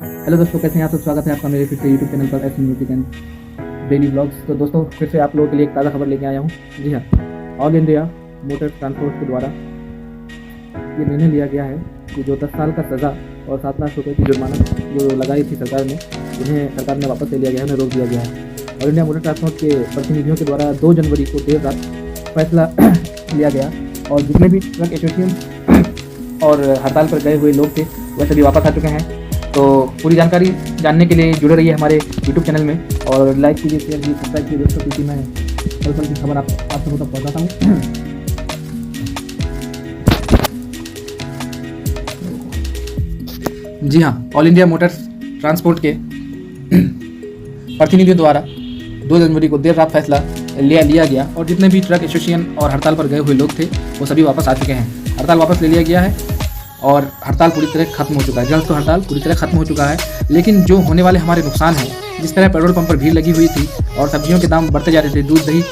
Hello दोस्तों, कैसे हैं आप सब। स्वागत है आपका मेरे फिर से यूट्यूब चैनल पर S music and daily blogs. तो दोस्तों, फिर से आप लोगों के लिए एक ताज़ा खबर लेके आया हूँ। जी हाँ, ऑल इंडिया मोटर ट्रांसपोर्ट के द्वारा ये निर्णय लिया गया है कि जो 10 साल का सज़ा और 7 लाख रुपये की जुर्माना जो लगाई थी सरकार ने, उन्हें सरकार ने वापस ले लिया गया है, उन्हें रोक दिया गया है। ऑल इंडिया मोटर ट्रांसपोर्ट के प्रतिनिधियों के द्वारा 2 जनवरी को देर रात फैसला लिया गया और जितने भी ट्रक एसोसिएशन और हड़ताल पर गए हुए लोग थे वह सभी वापस आ चुके हैं। तो पूरी जानकारी जानने के लिए जुड़े रहिए हमारे यूट्यूब चैनल में और लाइक कीजिए, शेयर कीजिए, सब्सक्राइब कीजिए दोस्तों, क्योंकि मैं कल की खबर आप सबको तक पहुँचाता हूँ। जी हाँ, ऑल इंडिया मोटर ट्रांसपोर्ट के प्रतिनिधियों द्वारा 2 जनवरी को देर रात फैसला लिया गया और जितने भी ट्रक एसोसिएशन और हड़ताल पर गए हुए लोग थे वो सभी वापस आ चुके हैं। हड़ताल वापस ले लिया गया है और हड़ताल पूरी तरह खत्म हो चुका है। जल्द तो हड़ताल पूरी तरह खत्म हो चुका है, लेकिन जो होने वाले हमारे नुकसान हैं, जिस तरह पेट्रोल पंप पर भीड़ लगी हुई थी और सब्जियों के दाम बढ़ते जा रहे थे, दूध दही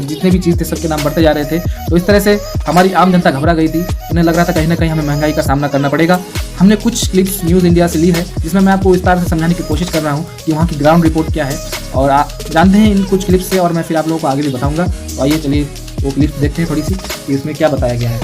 जितने भी चीज़ थे सबके दाम बढ़ते जा रहे थे, तो इस तरह से हमारी आम जनता घबरा गई थी। उन्हें लग रहा था कहीं ना कहीं हमें महंगाई का सामना करना पड़ेगा। हमने कुछ क्लिप्स न्यूज़ इंडिया से ली है जिसमें मैं आपको विस्तार से समझाने की कोशिश कर रहा हूँ कि वहाँ की ग्राउंड रिपोर्ट क्या है, और आप जानते हैं इन कुछ क्लिप्स से, और मैं फिर आप लोगों को आगे भी बताऊँगा। तो आइए चलिए वो क्लिप्स देखते हैं थोड़ी सी कि इसमें क्या बताया गया है।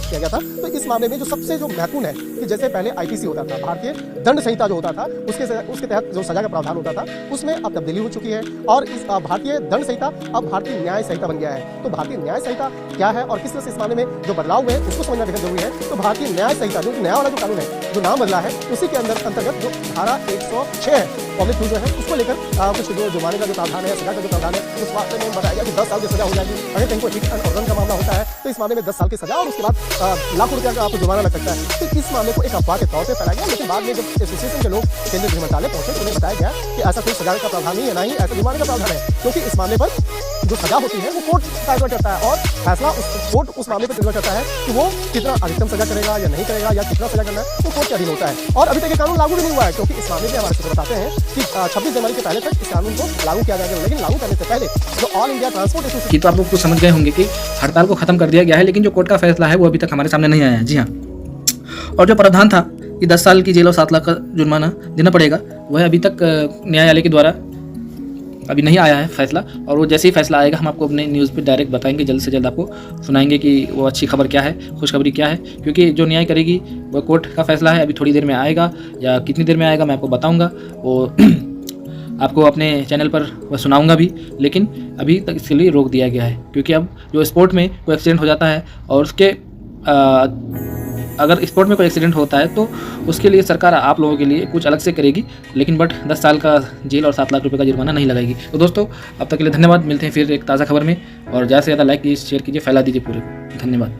किया गया था। तो इस मामले में जो सबसे जो महत्वपूर्ण है कि जैसे पहले आईपीसी होता था, भारतीय दंड संहिता जो होता था, उसके तहत जो सजा का प्रावधान होता था उसमें अब तब्दीली हो चुकी है और इस भारतीय दंड संहिता अब भारतीय न्याय संहिता बन गया है। तो भारतीय न्याय संहिता क्या है और किस तरह से इस मामले में जो बदलाव हुए हैं उसको समझना बेहद जरूरी है। तो भारतीय न्याय संहिता जो नया वाला जो कानून है, जो नाम बदला है, उसी के अंतर्गत जो धारा 106 है पब्लिक जो है उसको लेकर कुछ जो जुर्माने का जो प्रावधान है, सजा का जो प्रावधान है, उस मामले में बताया गया कि 10 साल की सजा हो जाएगी। अगर कहीं कोई हिट एंड रन का मामला होता है तो इस मामले में 10 साल की सजा और उसके बाद लाखों रुपया का आपको जुर्माना लग सकता है। तो इस मामले को एक अफवाह के तौर पे फैलाया गया, लेकिन बाद में जब एसोसिएशन के लोग केंद्रीय गृह मंत्रालय पहुंचे तो उन्हें बताया गया कि ऐसा कोई सजा का प्रावधान नहीं है, ना ही ऐसा जुर्माने का प्रावधान है, क्योंकि इस मामले पर जो सजा होती है वो कोर्ट फैसला करता है और फैसला कोर्ट उस मामले पर निर्भर करता है कि वो कितना अधिकतम सजा करेगा या नहीं करेगा या कितना सजा करना है, वो कोर्ट के अधीन होता है। और अभी तक ये कानून लागू भी नहीं हुआ है, क्योंकि इस मामले में हमारे सूत्र बताते हैं कि 26 जनवरी के पहले तक इस कानून को लागू किया जाएगा, लेकिन लागू करने से पहले जो ऑल इंडिया ट्रांसपोर्ट एसोसिएशन, तो आप लोग तो समझ गए होंगे कि हड़ताल को खत्म कर दिया गया है, लेकिन जो कोर्ट का फैसला है वो अभी तक हमारे सामने नहीं आया है। जी हाँ, और जो प्रावधान था कि 10 साल की जेल और 7 लाख का जुर्माना देना पड़ेगा, वह अभी तक न्यायालय के द्वारा अभी नहीं आया है फैसला, और वो जैसे ही फैसला आएगा हम आपको अपने न्यूज़ पे डायरेक्ट बताएंगे, जल्द से जल्द आपको सुनाएंगे कि वो अच्छी खबर क्या है, खुशखबरी क्या है। क्योंकि जो न्याय करेगी वह कोर्ट का फैसला है, अभी थोड़ी देर में आएगा या कितनी देर में आएगा मैं आपको बताऊँगा, वो आपको अपने चैनल पर वह सुनाऊंगा भी, लेकिन अभी तक इसके लिए रोक दिया गया है। क्योंकि अब जो स्पोर्ट में कोई एक्सीडेंट हो जाता है और उसके अगर स्पोर्ट में कोई एक्सीडेंट होता है तो उसके लिए सरकार आप लोगों के लिए कुछ अलग से करेगी, लेकिन बट 10 साल का जेल और 7 लाख रुपए का जुर्माना नहीं लगाएगी। तो दोस्तों, अब तक के लिए धन्यवाद। मिलते हैं फिर एक ताज़ा खबर में, और ज़्यादा से ज़्यादा लाइक कीजिए, शेयर कीजिए, फैला दीजिए पूरे। धन्यवाद।